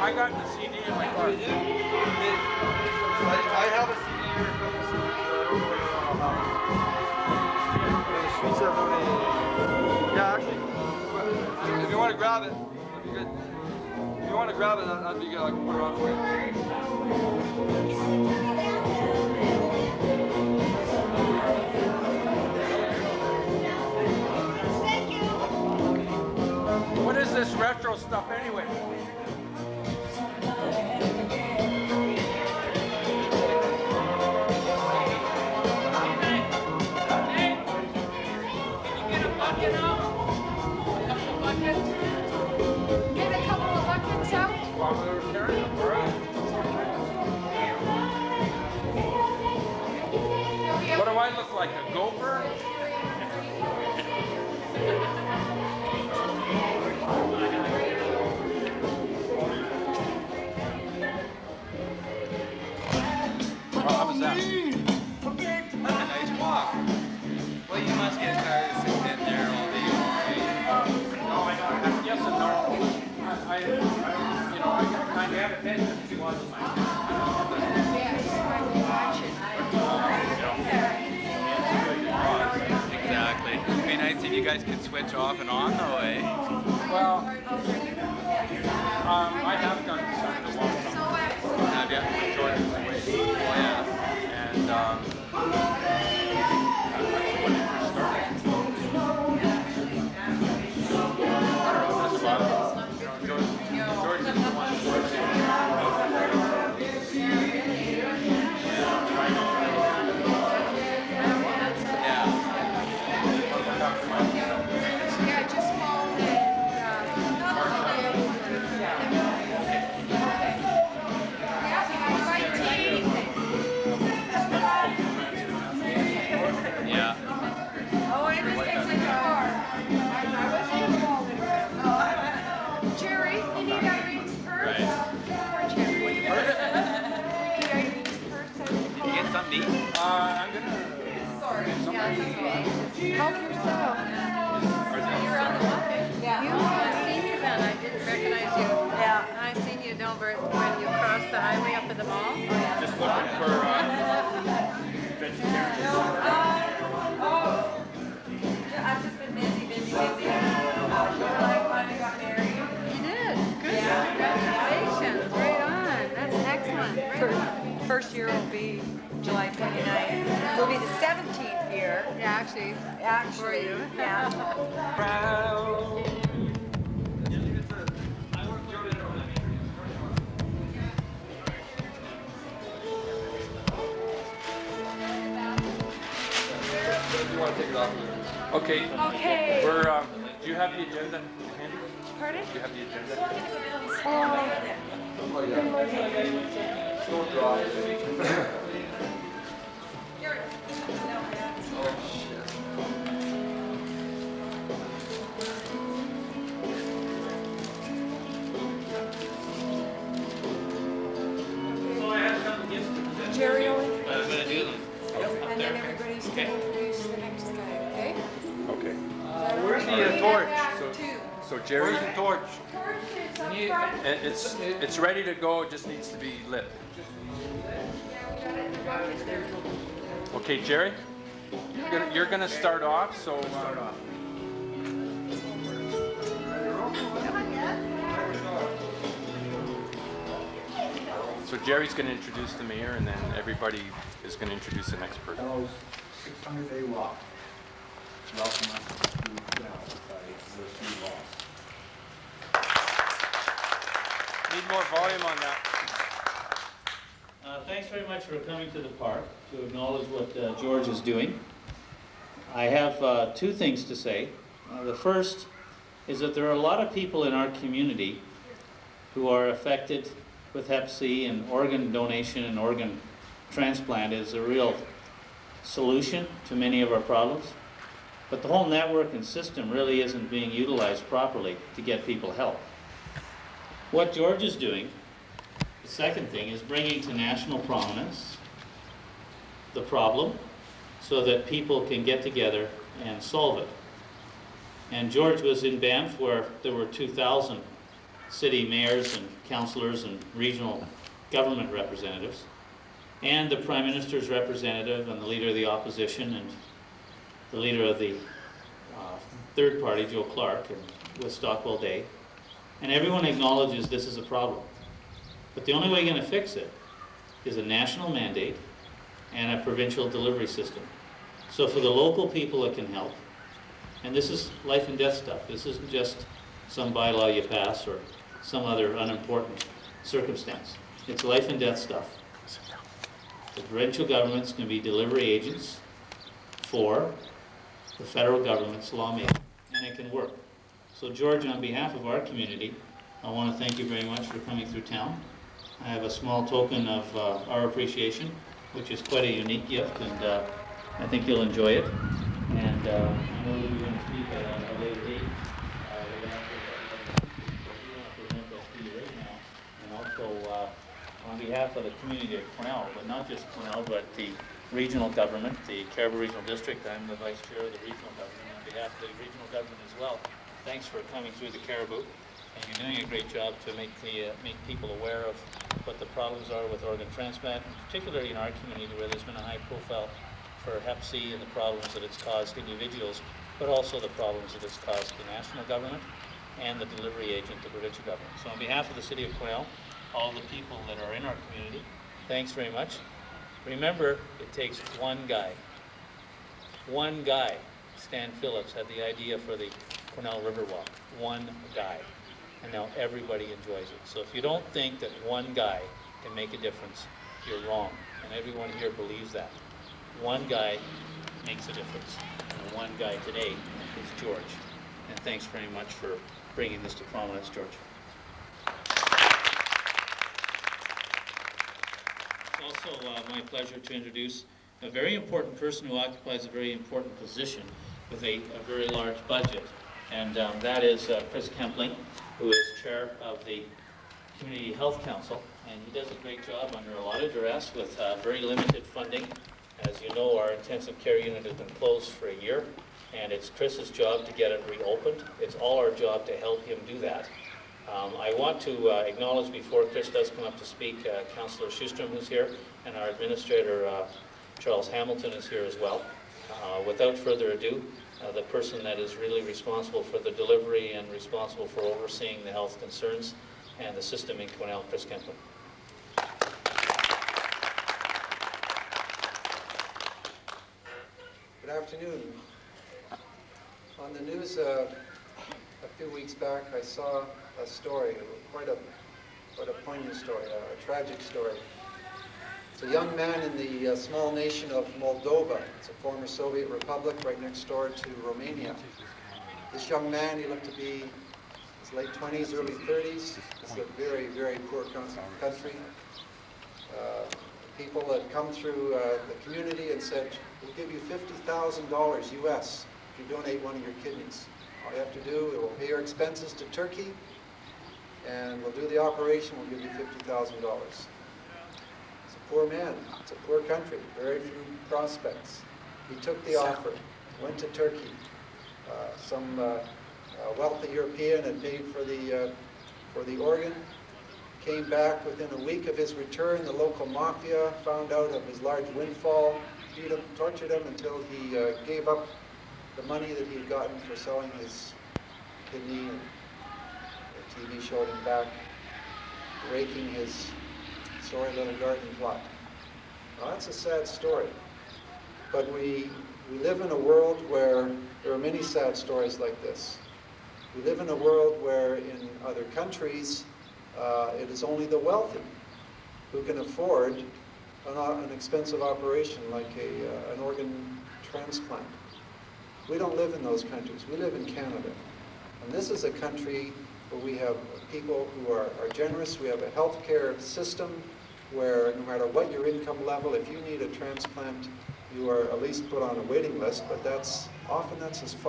I got the CD in my car. I have a CD here, a couple CDs. Yeah, actually, if you want to grab it, that'd be good. If you want to grab it, that'd be good. I can put it on for you. What is this retro stuff anyway? Get a couple of buckets out. While we were carrying them, all right. What do I look like, a gopher? How was that? That's a nice walk. Well, you must get tired of sitting there all day. Yes and no. I kind of have attention to watch my Exactly. It'd be nice if you guys could switch off and on though, eh? Well, I have done some of the walk. Have you? Jordan's away. Oh yeah. And when it first started, that's about it. George is the one who works in Yeah, just small and Yeah. oh, it just takes like a car. Jerry, you need Irene's purse? Right. Poor Jerry. You need Irene's purse? Did you get something to eat? I'm gonna Help yourself. You're on the bucket. Yeah. I've seen you then. I didn't recognize you. Yeah. I've seen you over when you crossed the highway up at the mall. just looking for vegetarian. I've just been busy. I finally got married. You did. Good. Congratulations. Right on. That's excellent. Right on. First year will be July 29th. It'll be the 17th year. Yeah, actually. For you. Yeah. You want to take it off? Okay. Okay. We're. Do you have the agenda handy? Pardon? Do you have the agenda? Oh yeah. Don't draw. Oh shit. Jerry will introduce, I'm gonna do them. and then everybody's going to introduce the next guy, okay? Okay. Where's the torch? So Jerry, Where's the torch? it's ready to go. It just needs to be lit. Okay, Jerry, you're gonna start off. So. So Jerry's going to introduce the mayor, and then everybody is going to introduce the next person. Hello, 600-day walk. Welcome us to those few laws. Need more volume on that. Thanks very much for coming to the park to acknowledge what George is doing. I have two things to say. The first is that there are a lot of people in our community who are affected with Hep C, and organ donation and organ transplant is a real solution to many of our problems. But the whole network and system really isn't being utilized properly to get people help. What George is doing, the second thing, is bringing to national prominence the problem so that people can get together and solve it. And George was in Banff where there were 2,000 city mayors and councillors and regional government representatives, and the Prime Minister's representative and the Leader of the Opposition and the Leader of the third party, Joe Clark, and with Stockwell Day. And everyone acknowledges this is a problem. But the only way you're going to fix it is a national mandate and a provincial delivery system. So for the local people it can help, and this is life and death stuff. This isn't just some bylaw you pass or some other unimportant circumstance. It's life and death stuff. The provincial governments can be delivery agents for the federal government's lawmaking, and it can work. So George, on behalf of our community, I want to thank you very much for coming through town. I have a small token of our appreciation, which is quite a unique gift, and I think you'll enjoy it. And I know that we're going to speak at a later date. We're going to have to present that to you right now. And also, on behalf of the community of Quesnel, but not just Quesnel, but the regional government, the Caribou Regional District. I'm the Vice Chair of the regional government. On behalf of the regional government as well, thanks for coming through the Caribou. And you're doing a great job to make people aware of what the problems are with organ transplant, and particularly in our community where there's been a high profile for Hep C and the problems that it's caused individuals, but also the problems that it's caused the national government and the delivery agent, the provincial government. So on behalf of the City of Quesnel, all the people that are in our community, thanks very much. Remember, it takes one guy. One guy. Stan Phillips had the idea for the Quesnel Riverwalk. One guy. And now everybody enjoys it. So if you don't think that one guy can make a difference, you're wrong. And everyone here believes that. One guy makes a difference. And the one guy today is George. And thanks very much for bringing this to prominence, George. It's also my pleasure to introduce a very important person who occupies a very important position with a very large budget. And that is Chris Kempling, who is chair of the Community Health Council. And he does a great job under a lot of duress with very limited funding. As you know, our intensive care unit has been closed for a year, and it's Chris's job to get it reopened. It's all our job to help him do that. I want to acknowledge, before Chris does come up to speak, Councillor Schustrom, who's here, and our administrator, Charles Hamilton, is here as well. Without further ado, the person that is really responsible for the delivery and responsible for overseeing the health concerns and the system in Quesnel, Chris Kempling. Good afternoon. On the news a few weeks back, I saw a story, quite a poignant story, a tragic story. It's a young man in the small nation of Moldova. It's a former Soviet republic right next door to Romania. This young man, he looked to be his late 20s, early 30s. It's a very, very poor country. People had come through the community and said, we'll give you $50,000 US if you donate one of your kidneys. All you have to do, we'll pay your expenses to Turkey, and we'll do the operation, we'll give you $50,000. It's a poor man, it's a poor country, very few prospects. He took the offer, went to Turkey. Some wealthy European had paid for the organ. Came back within a week of his return. The local mafia found out of his large windfall, beat him, tortured him until he gave up the money that he had gotten for selling his kidney, and the TV showed him back raking his sorry little garden plot. Now, that's a sad story, but we live in a world where there are many sad stories like this. We live in a world where in other countries it is only the wealthy who can afford an expensive operation like an organ transplant. We don't live in those countries. We live in Canada. And this is a country where we have people who are generous. We have a healthcare system where no matter what your income level, if you need a transplant, you are at least put on a waiting list, but that's as far